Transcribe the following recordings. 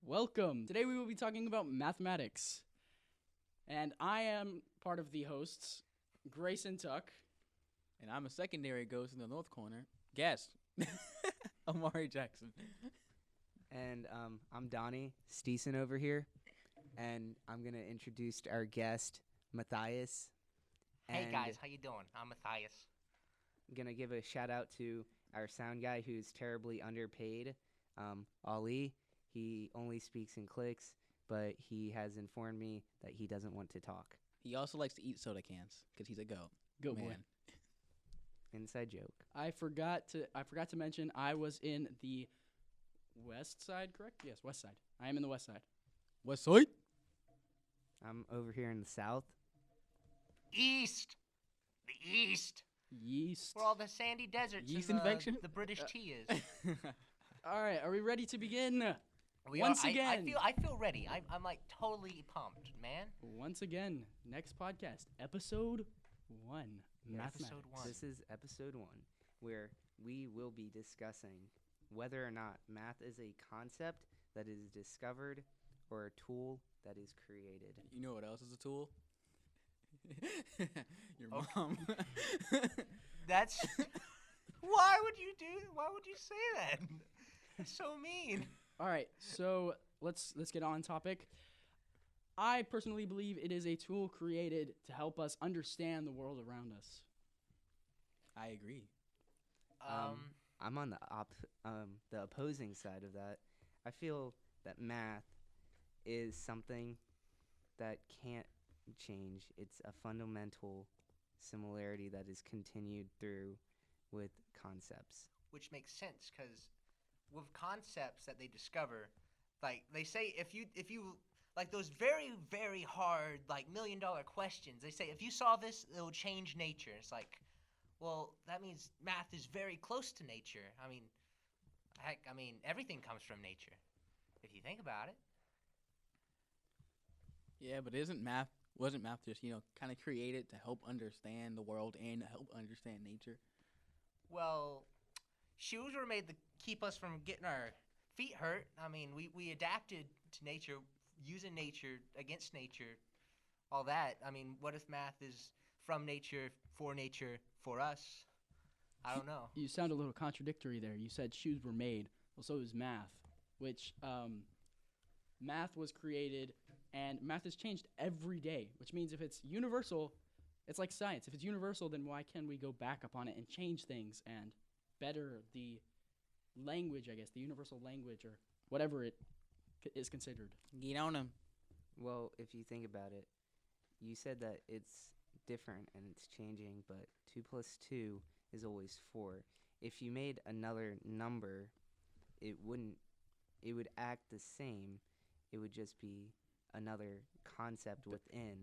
Welcome. Today we will be talking about mathematics. And I am part of the hosts, Grayson Tuck. And I'm a secondary ghost in the north corner. Guess. Omari Jackson. And I'm Donny Steeson over here. And I'm going to introduce our guest, Matthias. Hey And guys, how you doing? I'm Matthias. I'm going to give a shout out to our sound guy who's terribly underpaid, Ali. He only speaks in clicks, but he has informed me that he doesn't want to talk. He also likes to eat soda cans because he's a goat. Goat Man. boy. Inside joke. I forgot to mention I was in the west side, correct? Yes, west side. I am in the west side. What's side? I'm over here in the south. East! The East! Yeast. Where all the sandy deserts Yeast and infection? the British tea is. All right, are we ready to begin? Once again. I feel ready. I'm like totally pumped, man. Once again, next podcast, episode 1. Mathematics. Episode 1. This is episode 1, where we will be discussing whether or not math is a concept that is discovered or a tool that is created. You know what else is a tool? Your Okay. mom. That's why would you say that? That's so mean. All right, so let's get on topic. I personally believe it is a tool created to help us understand the world around us. I agree. I'm on the opposing side of that. I feel that math is something that can't change. It's a fundamental similarity that is continued through with concepts. Which makes sense because with concepts that they discover, like they say if you like those very, very hard, like $1 million questions, they say if you solve this, it'll change nature. It's like, well, that means math is very close to nature. I mean, heck, everything comes from nature, if you think about it. Yeah, but wasn't math just, kind of created to help understand the world and help understand nature? Well, shoes were made to keep us from getting our feet hurt. I mean, we adapted to nature, using nature, against nature, all that. I mean, what if math is from nature, for us? I don't know. You sound a little contradictory there. You said shoes were made. Well, so is math, which math was created, and math is changed every day, which means if it's universal, it's like science. If it's universal, then why can't we go back upon it and change things and better the language, I guess, the universal language or whatever it is considered? Get on him. Well, if you think about it, you said that it's different and it's changing, but 2 plus 2 is always 4. If you made another number, it would act the same. It would just be another concept within.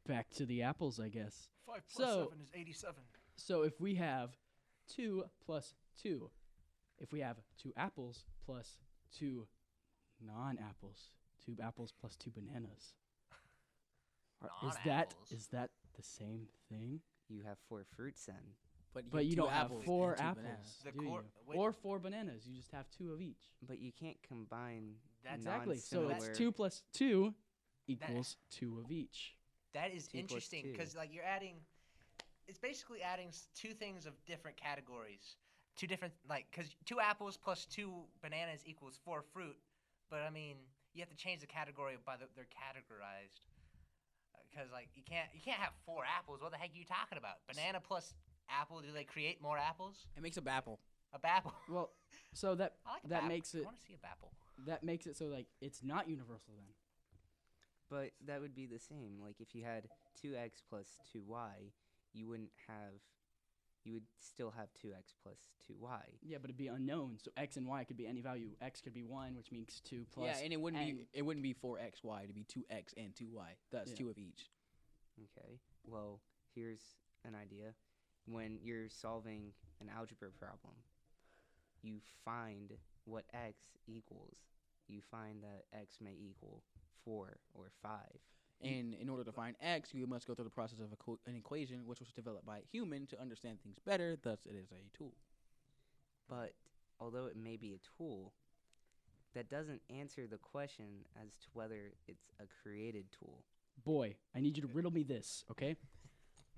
Back to the apples, I guess. 5 plus 7 is 87. So if we have 2 plus 2, if we have 2 apples plus 2 non-apples, 2 apples plus 2 bananas, Non-apples. is that the same thing? You have 4 fruits then. But you don't have apples 4 and 2 apples, bananas. The do you? core- wait. Or 4 bananas. You just have 2 of each. But you can't combine That's Exactly. So it's non-similar- 2 plus 2 equals 2 of each. That is 2 plus interesting 2. because like it's basically adding two things of different categories. Two different, like, because 2 apples plus 2 bananas equals 4 fruit. But I mean, you have to change the category by they're categorized. Because like you can't have 4 apples. What the heck are you talking about? Banana plus apple, do they create more apples? It makes a bapple. A bapple. Well, so that I like a that bapple. makes I it want to see a bapple. so like it's not universal then. But that would be the same. Like if you had 2x plus 2y, you would still have 2x plus 2y. Yeah, but it'd be unknown. So x and y could be any value. X could be 1, which means 2 plus. Yeah, and it wouldn't be 4xy. It'd be 2x and 2y. Thus, Yeah. 2 of each. Okay. Well, here's an idea. When you're solving an algebra problem, you find what x equals. You find that x may equal 4 or 5. And in order to find x, you must go through the process of an equation, which was developed by a human to understand things better. Thus, it is a tool. But although it may be a tool, that doesn't answer the question as to whether it's a created tool. Boy, I need you to riddle me this, okay?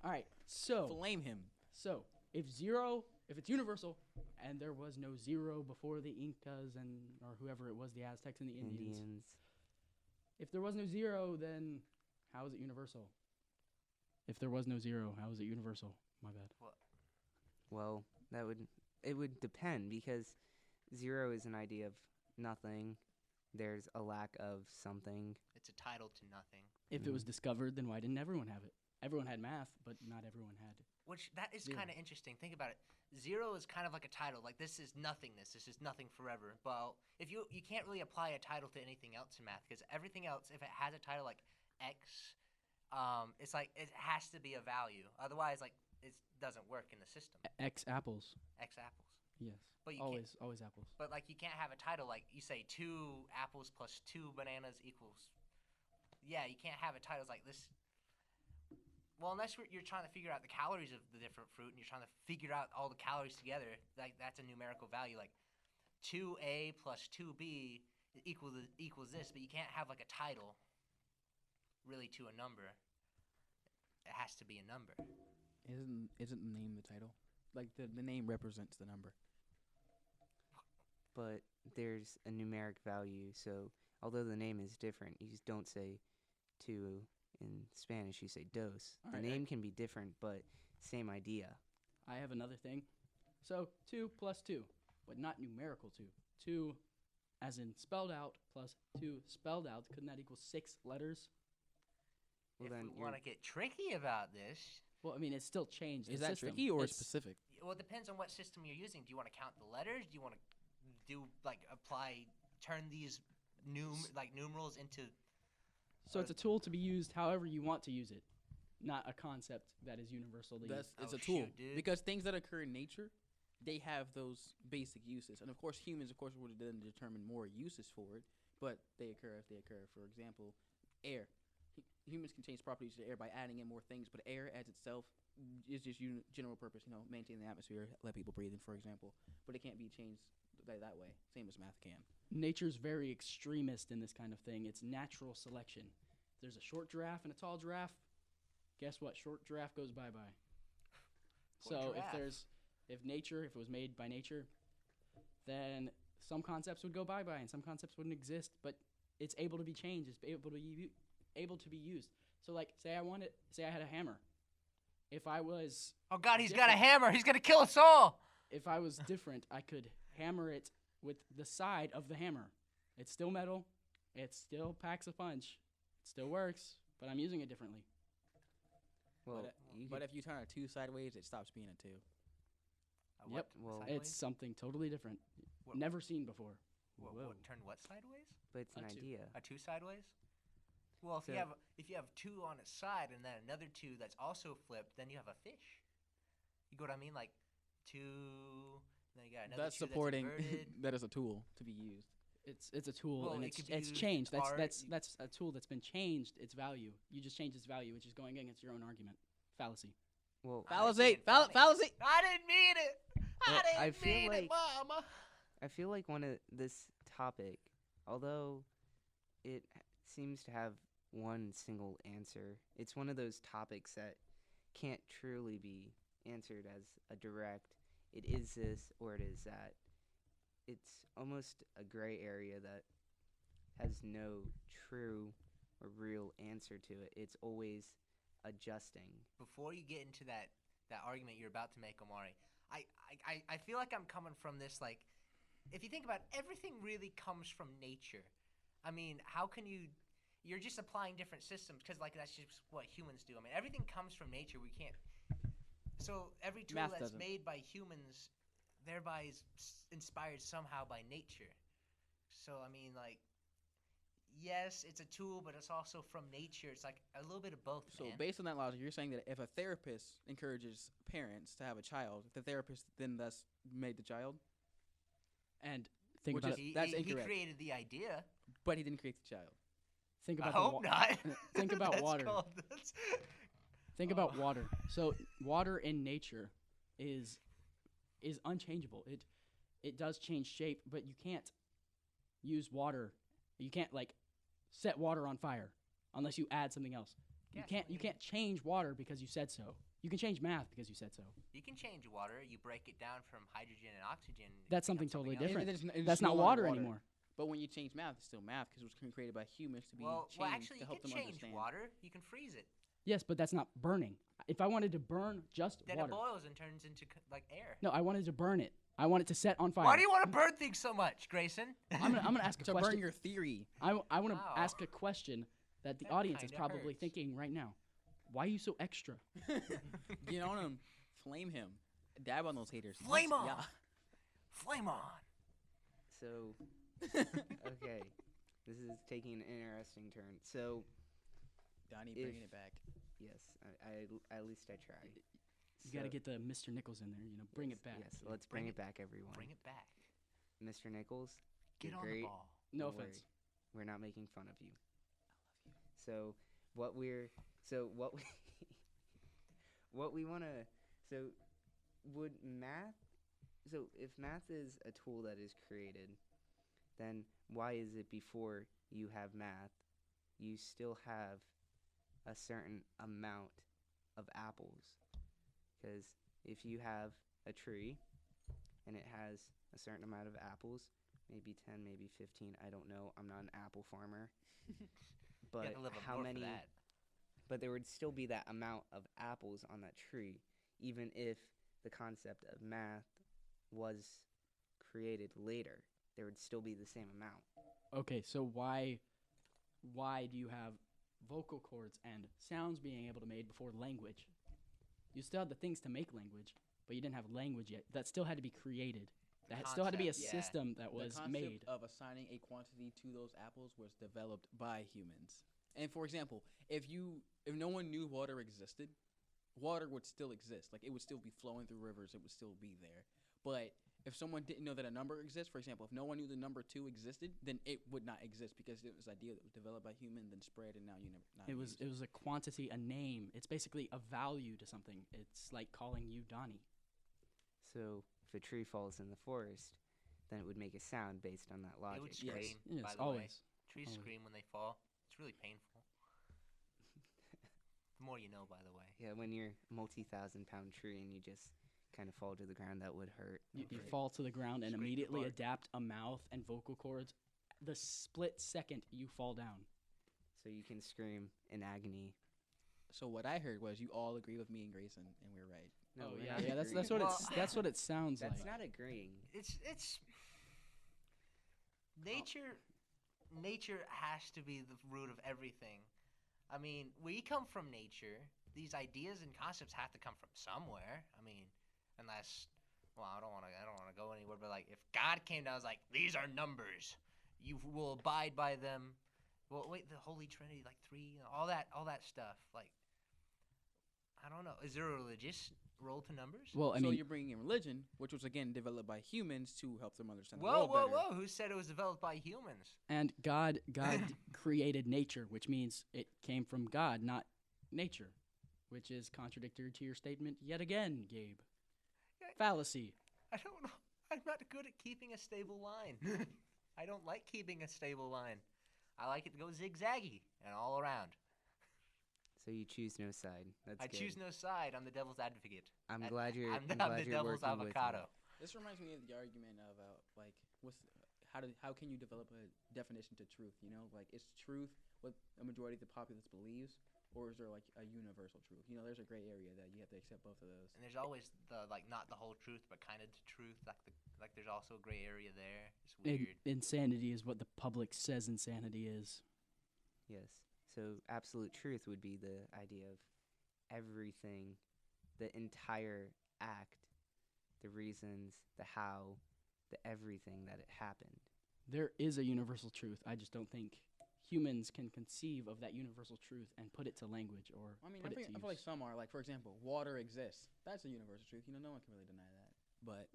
All right, so Flame him. if it's universal, and there was no zero before the Incas or whoever it was, the Aztecs and the Indians. If there was no zero, then how is it universal? If there was no zero, how is it universal? My bad. Well, it would depend, because 0 is an idea of nothing. There's a lack of something. It's a title to nothing. If it was discovered, then why didn't everyone have it? Everyone had math, but not everyone had it. Which, that is Zero. kind of interesting. Think about it. 0 is kind of like a title. Like, this is nothingness. This is nothing forever. Well, if you can't really apply a title to anything else in math, because everything else, if it has a title like X, it's like it has to be a value. Otherwise, like, it doesn't work in the system. X apples. X apples. Yes. But you Always apples. But, like, you can't have a title like you say 2 apples plus 2 bananas equals. Yeah, you can't have a title like this. Well, unless you're trying to figure out the calories of the different fruit, and you're trying to figure out all the calories together, like that's a numerical value. Like 2a plus 2b equals this, but you can't have like a title really to a number. It has to be a number. Isn't the name the title? Like the name represents the number. But there's a numeric value, so although the name is different, you just don't say 2 in Spanish, you say dos. All The right, name can be different, but same idea. I have another thing. So 2 plus 2, but not numerical 2. 2 as in spelled out plus 2 spelled out. Couldn't that equal 6 letters? Well, If then we want to get tricky about this, Well, I mean, it's still changed. Is the that system. tricky or It's- specific? well, it depends on what system you're using. Do you want to count the letters? Do you want to turn these numerals into? So it's a tool to be used however you want to use it, not a concept that is universally. It's Oh, a tool shoot, dude. because things that occur in nature, they have those basic uses, and of course humans, would then determine more uses for it, but they occur if they occur. For example, air. Humans can change properties to air by adding in more things, but air as itself is just general purpose. Maintain the atmosphere, let people breathe in, for example. But it can't be changed that way. Same as math can. Nature's very extremist in this kind of thing. It's natural selection. There's a short giraffe and a tall giraffe. Guess what? Short giraffe goes bye-bye. So giraffe. if it was made by nature, then some concepts would go bye-bye and some concepts wouldn't exist, but it's able to be changed. It's able to be used. So like, say I had a hammer. If I was Oh God, he's different- got a hammer. He's gonna kill us all. If I was different, I could hammer it with the side of the hammer. It's still metal. It still packs a punch. It still works, but I'm using it differently. Well, But if you turn a 2 sideways, it stops being a 2. Yep. well, It's something totally different. What- Never seen before. What, Whoa. turn what sideways? but it's an a 2. idea. A 2 sideways? Well, So- if you have 2 on its side and then another 2 that's also flipped, then you have a fish. You get what I mean? Like 2. Then you got another That's 2 supporting That's inverted. that is a tool to be used. It's a tool Well, and it it's could be it's used changed. art, That's a tool that's been changed its value. You just changed its value, which is going against your own argument. Fallacy. Well, Fallacy! being funny. Fallacy! I didn't mean it. Well, I I didn't feel mean it, like- Mama. I feel like this topic, although it seems to have one single answer, it's one of those topics that can't truly be answered as a direct, it is this or it is that. It's almost a gray area that has no true or real answer to it. It's always adjusting. Before you get into that argument you're about to make, Omari, I feel like I'm coming from this, like, if you think about it, everything really comes from nature. I mean, how can you're just applying different systems because, like, that's just what humans do. I mean, everything comes from nature. We can't. So every tool Math that's doesn't. made by humans thereby is inspired somehow by nature. So, I mean, like, yes, it's a tool, but it's also from nature. It's like a little bit of both, So man. based on that logic, you're saying that if a therapist encourages parents to have a child, the therapist then thus made the child, And think Which about is- it. that's he incorrect. created the idea. but he didn't create the child. Think I about the hope not. Think about That's water. that's- Think about Oh. water. So water in nature is unchangeable. It does change shape, but you can't use water. You can't like set water on fire unless you add something else. You can't change water because you said so. You can change math because you said so. You can change water. You break it down from hydrogen and oxygen. That's it something becomes totally else. different. It's That's no not longer water anymore. But when you change math, it's still math because it was created by humans to be changed actually, to help you them can change understand. water. You can freeze it. Yes, but that's not burning. If I wanted to burn just Then water. it boils and turns into like air. No, I wanted to burn it. I want it to set on fire. Why do you want to burn things so much, Grayson? I'm gonna ask a To question. burn your theory. I want to Wow. ask a question that the That audience is kinda probably hurts. thinking right now. Why are you so extra? Get on him. Flame him. Dab on those haters. Flame on. Yeah. Flame on. So, okay, this is taking an interesting turn. So, Donny If- bringing it back. yes, I at least I tried. You got to get the Mr. Nichols in there. Bring it back. Yes, let's bring it back, everyone. Bring it back. Mr. Nichols, Get you're on great. the ball. No Don't worry. offense. We're not making fun of you. So what we what we want to would math if math is a tool that is created, then why is it before you have math you still have a certain amount of apples? Because if you have a tree and it has a certain amount of apples, maybe 10, maybe 15, I don't know, I'm not an apple farmer. But You have to live up how north many for that. but there would still be that amount of apples on that tree, even if the concept of math was created later. There would still be the same amount. Okay, so why do you have vocal cords and sounds being able to made before language? You still had the things to make language, but you didn't have language yet. That still had to be created. That still had to be a Concept, yeah. system that was the concept made. of assigning a quantity to those apples was developed by humans. And for example, if no one knew water existed, water would still exist. Like it would still be flowing through rivers. It would still be there. But if someone didn't know that a number exists, for example, if no one knew the number 2 existed, then it would not exist because it was an idea that was developed by human, then spread, and now not It was a quantity, a name. It's basically a value to something. It's like calling you Donny. So if a tree falls in the forest, then it would make a sound based on that They logic. would Yes, scream, yes, by the way. always. Trees Always. scream when they fall. It's really painful. The more you know, by the way. Yeah, when you're a multi-thousand-pound tree and you just kind of fall to the ground, that would hurt. You Right. fall to the ground and Scrape the immediately bark. adapt a mouth and vocal cords. The split second you fall down. So you can scream in agony. So what I heard was you all agree with me and Grayson, and we're right. No, Oh we're yeah, not yeah. That's agreeing. what that's what it sounds That's like. not agreeing. It's nature has to be the root of everything. I mean, we come from nature. These ideas and concepts have to come from somewhere. I mean, unless, well, I don't want to go anywhere, but like if God came down and was like, these are numbers, you will abide by them. Well, wait, the Holy Trinity, like three, all that stuff. Like, I don't know. Is there a religious role to numbers? Well, I so mean, you're bringing in religion, which was again developed by humans to help them understand the Whoa, world whoa, better. whoa! Who said it was developed by humans? and God created nature, which means it came from God, not nature, which is contradictory to your statement yet again, Gabe. Yeah. Fallacy. I don't know. I'm not good at keeping a stable line. I don't like keeping a stable line. I like it to go zigzaggy and all around. So you choose no side. That's I good. choose no side. I'm the devil's advocate. I'm glad you're. I'm I'm the glad you're devil's working with me. avocado. This reminds me of the argument of like how can you develop a definition to truth? You know, like is truth what a majority of the populace believes, or is there like a universal truth? You know, there's a gray area that you have to accept both of those. And there's always the like not the whole truth, but kind of the truth. Like there's also a gray area there. It's weird. Insanity is what the public says insanity is. Yes. So absolute truth would be the idea of everything, the entire act, the reasons, the how, the everything that it happened. There is a universal truth. I just don't think humans can conceive of that universal truth and put it to language or I mean, put I it to feel like use. some are like, for example, water exists. That's a universal truth. You know, no one can really deny that. But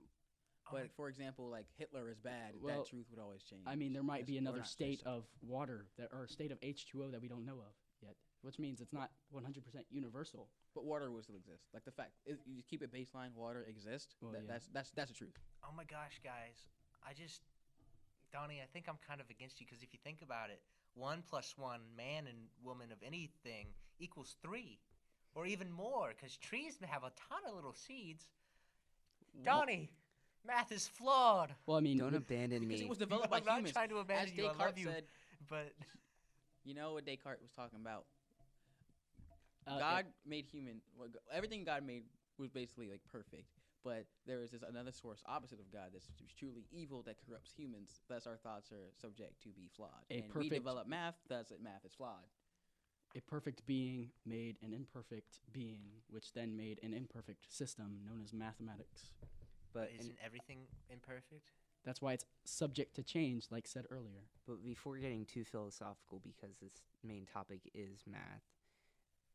for example, like Hitler is bad. Well, that truth would always change. I mean, there might be Or another not state change. of water or a state of H2O that we don't know of yet, which means it's not 100% universal. But water will still exist. Like the fact, if you keep it baseline, water exists. Well, yeah. That's the truth. Oh my gosh, guys! Donny, I think I'm kind of against you because if you think about it, 1 + 1, man and woman of anything, equals 3. Or even more, because trees have a ton of little seeds. Donny, math is flawed. Well, I mean, Don't abandon Because me. it was developed by I'm not humans. trying to As abandon you. I love Descartes you. said, But you know what Descartes was talking about? yeah. God made human. Everything God made was basically like perfect. But there is this another source opposite of God that's truly evil that corrupts humans. Thus, our thoughts are subject to be flawed. A And we perfect- develop math. Thus, math is flawed. A perfect being made an imperfect being, which then made an imperfect system known as mathematics. But isn't everything imperfect? That's why it's subject to change, like said earlier. But before getting too philosophical, because this main topic is math,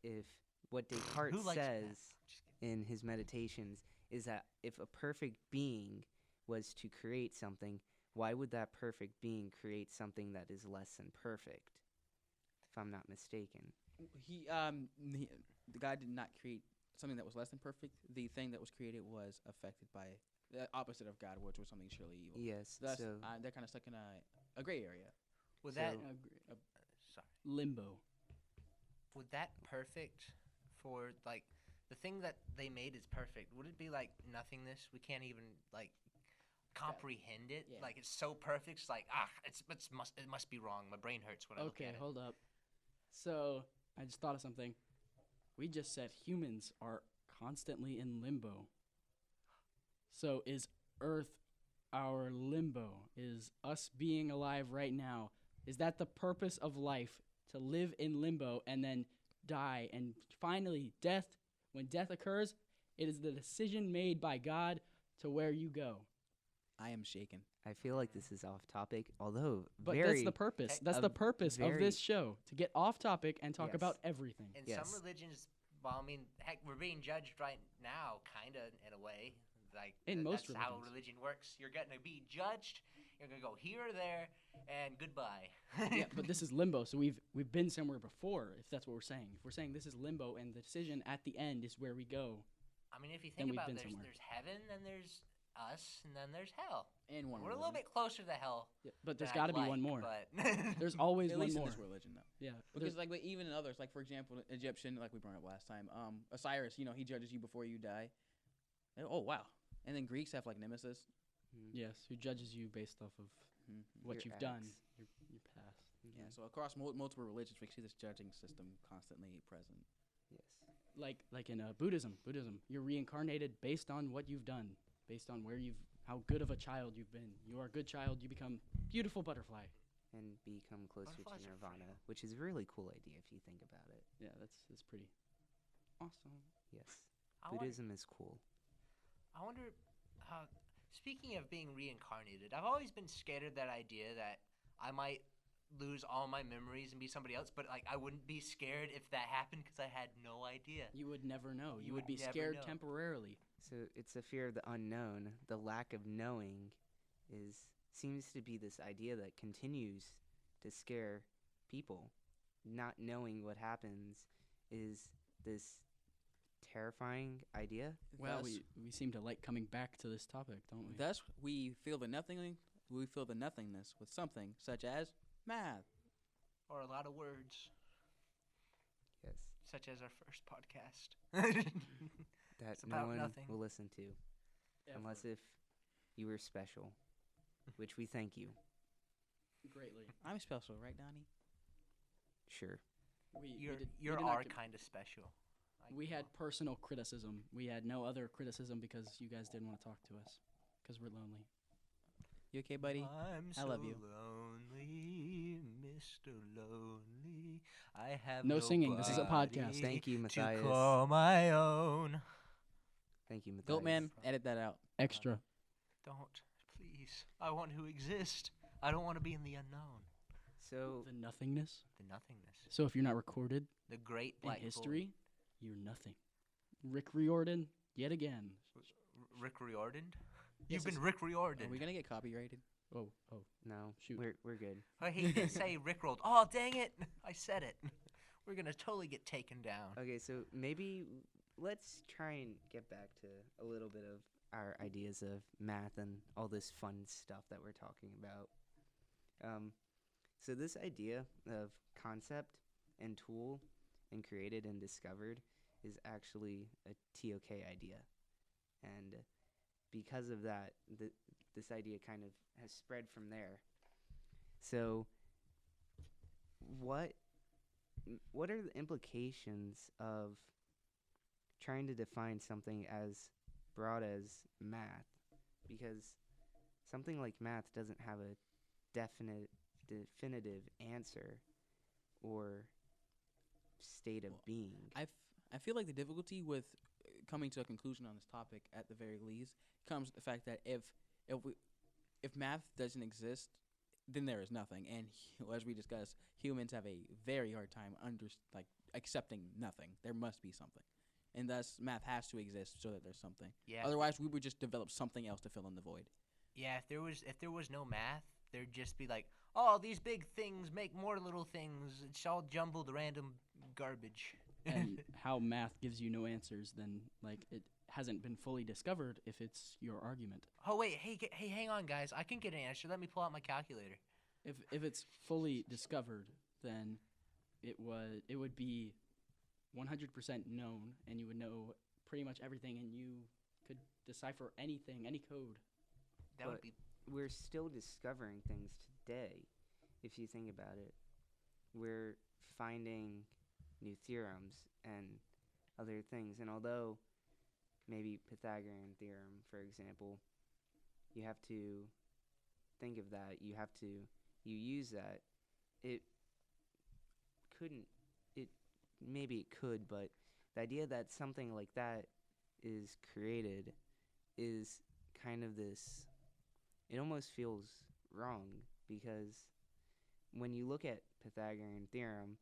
if what Descartes Who likes says math? Just kidding. in his meditations is that if a perfect being was to create something, why would that perfect being create something that is less than perfect? If I'm not mistaken. The God did not create something that was less than perfect. The thing that was created was affected by the opposite of God, which was something surely evil. Yes. Thus, So they're kind of stuck in a gray area. Would So- that sorry? Limbo. Would that perfect for like the thing that they made is perfect? Would it be like nothingness? We can't even like comprehend it. Yeah. Like it's so perfect. It's like it must be wrong. My brain hurts when I look Okay, at it. hold up. So I just thought of something. We just said humans are constantly in limbo. So is Earth our limbo? Is us being alive right now? Is that the purpose of life, to live in limbo and then die? And finally, death, when death occurs, it is the decision made by God to where you go. I am shaken. I feel like this is off topic, although But very that's the purpose. Tech- That's a the purpose of very- this show, to get off topic and talk Yes. about everything. In Yes. some religions, well, I mean, heck, we're being judged right now, kind of in a way. Like In most that's how religions. religion works. You're going to be judged. You're going to go here or there, and goodbye. Yeah, but this is limbo, so we've been somewhere before, if that's what we're saying. If we're saying this is limbo and the decision at the end is where we go, I mean, if you Then think we've about been it, somewhere. there's heaven, then there's us, and then there's hell. And one We're a little bit closer to hell. yeah, but than there's I'd got to be like, one more. But There's always At one least more. in this religion, though. Yeah, Because like even in others, like for example, Egyptian, like we brought up last time, Osiris, he judges you before you die. And, oh wow! And then Greeks have like Nemesis. yes, who judges you based off of what Your you've done, acts. your past. Yeah, so across multiple religions, we see this judging system constantly present. Yes. Like in Buddhism, you're reincarnated based on what you've done, based on how good of a child you've been. You are a good child, you become beautiful butterfly. And become closer to Butterflies are nirvana, free. which is a really cool idea if you think about it. Yeah, that's pretty awesome. Yes. I wonder, Buddhism is cool. I wonder, speaking of being reincarnated, I've always been scared of that idea that I might lose all my memories and be somebody else, but like I wouldn't be scared if that happened because I had no idea. You would never know. You You would would be never scared know. temporarily. So it's the fear of the unknown. The lack of knowing seems to be this idea that continues to scare people. Not knowing what happens is this terrifying idea. Well, Thus- we seem to like coming back to this topic, don't we? Thus, we feel the nothingness with something such as math. Or a lot of words, Yes. such as our first podcast. That It's no about one nothing. will listen to unless if you were special, which we thank you. Greatly. I'm special, right, Donny? Sure. We You're did you not are com- kind of special. We had personal criticism. We had no other criticism because you guys didn't want to talk to us because we're lonely. You okay, buddy? I'm I love you. lonely, Mr. Lonely. I have No singing. This is a nobody podcast. Thank you, Matthias. To call my own. Thank you, Matthias. Goatman, edit that out. Extra. Don't, please. I want to exist. I don't want to be in the unknown. So The nothingness. The nothingness. So if you're not recorded The great in black history, you're nothing. Rick Riordan, yet again. void. Rick Riordan? Yes, You've been Rick Are Riordan. we gonna get copyrighted? Oh, no, Shoot. we're good. Oh, he did say Rickrolled. Oh, dang it. I said it. We're going to totally get taken down. Okay, so maybe let's try and get back to a little bit of our ideas of math and all this fun stuff that we're talking about. So this idea of concept and tool and created and discovered is actually a TOK idea. And because of that, this idea kind of has spread from there. So what are the implications of trying to define something as broad as math? Because something like math doesn't have a definitive answer or state of being. I feel like the difficulty with coming to a conclusion on this topic, at the very least, comes with the fact that if math doesn't exist, then there is nothing. And as we discussed, humans have a very hard time accepting nothing. There must be something, and thus math has to exist so that there's something. Yeah. Otherwise, we would just develop something else to fill in the void. Yeah, if there was no math, there'd just be like, oh, these big things make more little things. It's all jumbled random garbage. And how math gives you no answers, then like it hasn't been fully discovered if it's your argument. Oh wait, hey, hang on, guys. I can get an answer. Let me pull out my calculator. If it's fully discovered, then it would be 100% known, and you would know pretty much everything, and you could decipher anything, any code. That would be. We're still discovering things today, if you think about it. We're finding new theorems and other things. And although maybe Pythagorean theorem, for example, you have to think of that, you use that, maybe it could, but the idea that something like that is created is kind of this, it almost feels wrong, because when you look at Pythagorean theorem,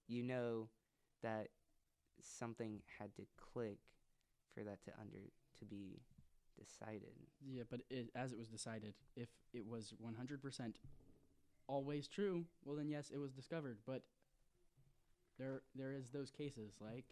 you know that something had to click for that to be decided. Yeah, but as it was decided, if it was 100% always true, well then yes, it was discovered. But there is those cases like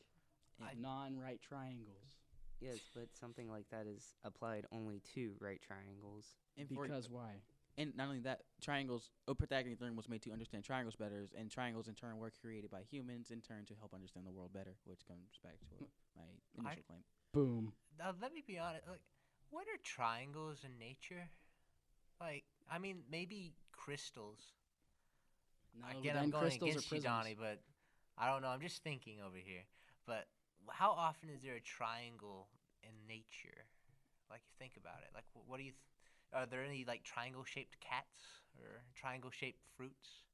non-right triangles. Yes, but something like that is applied only to right triangles. And Because why? And not only that, Pythagorean theorem was made to understand triangles better, and triangles in turn were created by humans in turn to help understand the world better, which comes back to my initial claim. Boom. Now, let me be honest. Like, what are triangles in nature? Like, I mean, maybe crystals. No, Again, then I'm going crystals against are you, prisms. Donny, but I don't know. I'm just thinking over here. But how often is there a triangle in nature? Like, you think about it. Like, what do you? Are there any like triangle-shaped cats or triangle-shaped fruits?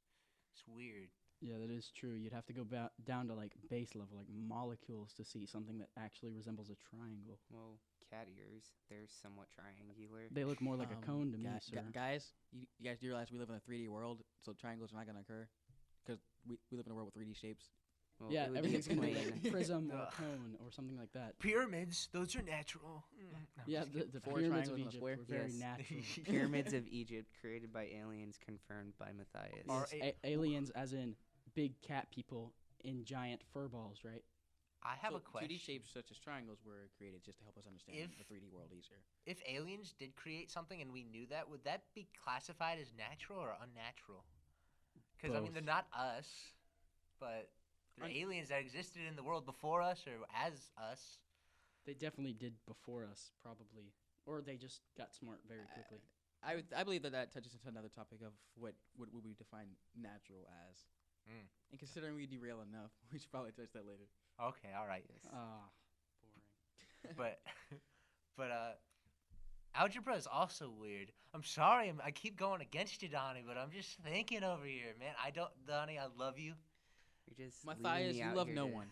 It's weird. Yeah, that is true. You'd have to go down to like base level, like molecules, to see something that actually resembles a triangle. Well, cat ears, they're somewhat triangular. They look more like a cone to me, sir. Guys, you guys do realize we live in a 3D world, so triangles are not going to occur because we live in a world with 3D shapes. Well, Yeah, it would be everything's gonna be plain. like a prism or a cone or something like that. Pyramids, those are natural. I'm Yeah, just the Four pyramids of triangles in a Egypt square? were very Yes. natural. Pyramids of Egypt, created by aliens, confirmed by Matthias. Are Yes, aliens, as in big cat people in giant fur balls, right? I have so a question. 2D shapes such as triangles were created just to help us understand the 3D world easier. If aliens did create something and we knew that, would that be classified as natural or unnatural? Because, I mean, they're Both. not us, but they're aliens that existed in the world before us or as us. They definitely did before us, probably, or they just got smart very quickly. I believe that touches into another topic of what would we define natural as. Mm. And considering we derail enough, we should probably touch that later. Okay, all right. Boring. But algebra is also weird. I'm sorry, I keep going against you, Donny, but I'm just thinking over here, man. Donny, I love you. You're just Matthias, leaving me you out love here no to- one.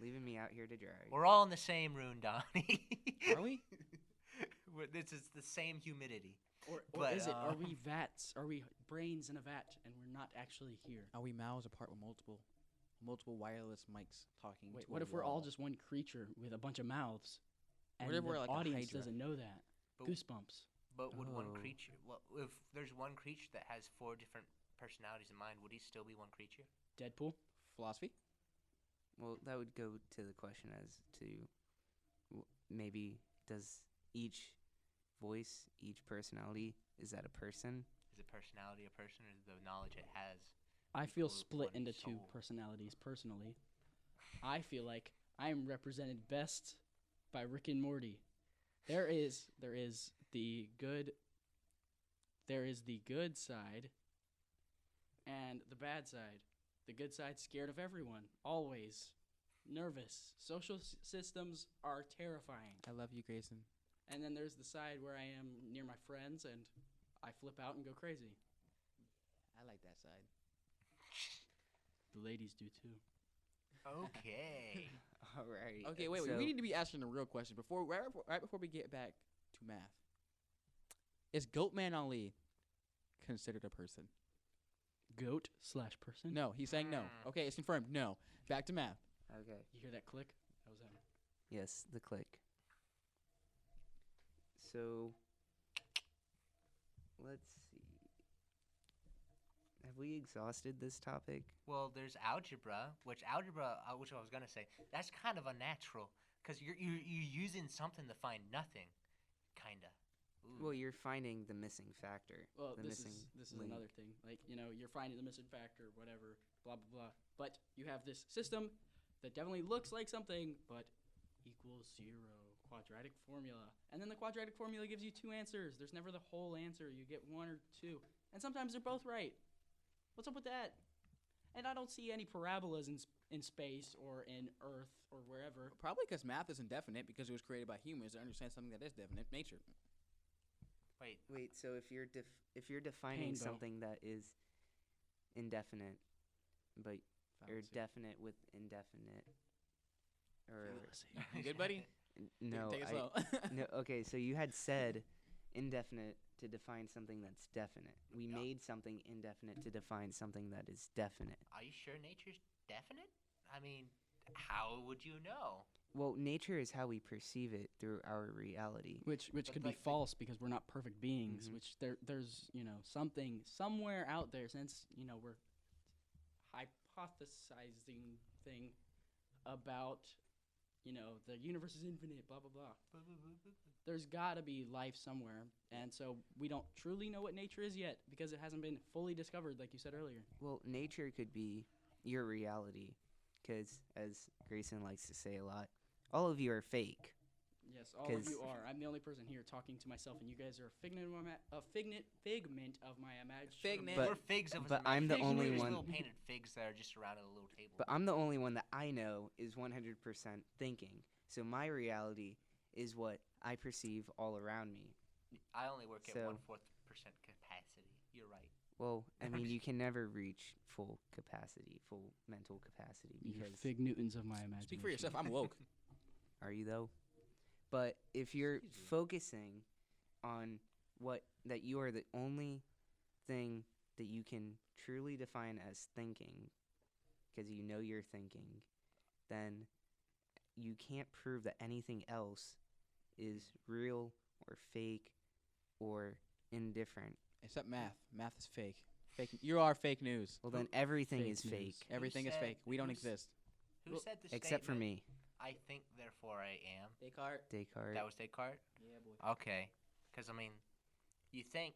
Leaving me out here to dry. We're all in the same room, Donny. Are we? This is the same humidity. Or But, is it? Are we vats? Are we brains in a vat, and we're not actually here? Are we mouths apart with multiple wireless mics talking? Wait, to what a if we're all wall? just one creature with a bunch of mouths, and What if the we're like a audience hydra? doesn't know that? But- Goosebumps. But would one Oh. creature? Well, if there's one creature that has 4 different personalities in mind, would he still be one creature? Deadpool. philosophy? Well, that would go to the question as to maybe does each voice, each personality, is that a person? Is the personality a person, or the knowledge it has? I feel Or split one into two soul. personalities personally. I feel like I am represented best by Rick and Morty. There is the good side and the bad side. The good side's scared of everyone, always nervous. Social systems are terrifying. I love you, Grayson. And then there's the side where I am near my friends and I flip out and go crazy. I like that side. The ladies do too. Okay. All right. Okay, wait. So, We need to be asking the real question right before we get back to math. Is Goatman Ali considered a person? Goat/person? No, he's saying no. Okay, it's confirmed. No. Back to math. Okay. You hear that click? That was him. Yes, the click. So, let's see. Have we exhausted this topic? Well, there's algebra, which I was gonna say, that's kind of unnatural, because you're using something to find nothing, kinda. Ooh. Well, you're finding the missing factor. Well, the this missing is link. another thing. Like, you're finding the missing factor, whatever, blah, blah, blah. But you have this system that definitely looks like something, but equals 0. Quadratic formula. And then the quadratic formula gives you 2 answers. There's never the whole answer. You get 1 or 2. And sometimes they're both right. What's up with that? And I don't see any parabolas in space or in Earth or wherever. Probably because math is indefinite because it was created by humans to understand something that is definite, nature. Wait, So if you're defining Painbow. something that is indefinite, but or Fallacy. definite with indefinite, or You good, buddy? no, Take it slow. no. Okay, so you had said indefinite to define something that's definite. We Yeah. made something indefinite to define something that is definite. are you sure nature's definite? I mean, how would you know? Well, nature is how we perceive it through our reality. Which But could be like the- false because we're not perfect beings. Mhm. Which there's something somewhere out there, since we're hypothesizing thing about the universe is infinite, blah blah blah. There's got to be life somewhere, and so we don't truly know what nature is yet because it hasn't been fully discovered, like you said earlier. Well, nature could be your reality, because as Grayson likes to say a lot, all of you are fake. Yes, all of 'Cause- you are. I'm the only person here talking to myself, and you guys are a figment of my imagination. Figment. But- We're figs of his but I'm the imagination. only We're just one- little painted figs that are just around at a little table. But I'm the only one that I know is 100% thinking. So my reality is what I perceive all around me. I only work at So- 1/4% capacity. You're right. Well, I mean, you can never reach full capacity, full mental capacity, You're because fig Newtons of my imagination. Speak for yourself. I'm woke. are you though? But if you're Excuse you. focusing on that you are the only thing that you can truly define as thinking, because you know you're thinking, then you can't prove that anything else is real or fake or indifferent. Except math. Math is fake. You are fake news. Well, then everything Fake is news. fake, Everything is said- fake. We don't who's- exist. Who said the except for statement, me, I think, therefore I am? Descartes. Descartes. That was Descartes? Yeah, boy. Okay. Because, I mean, you think,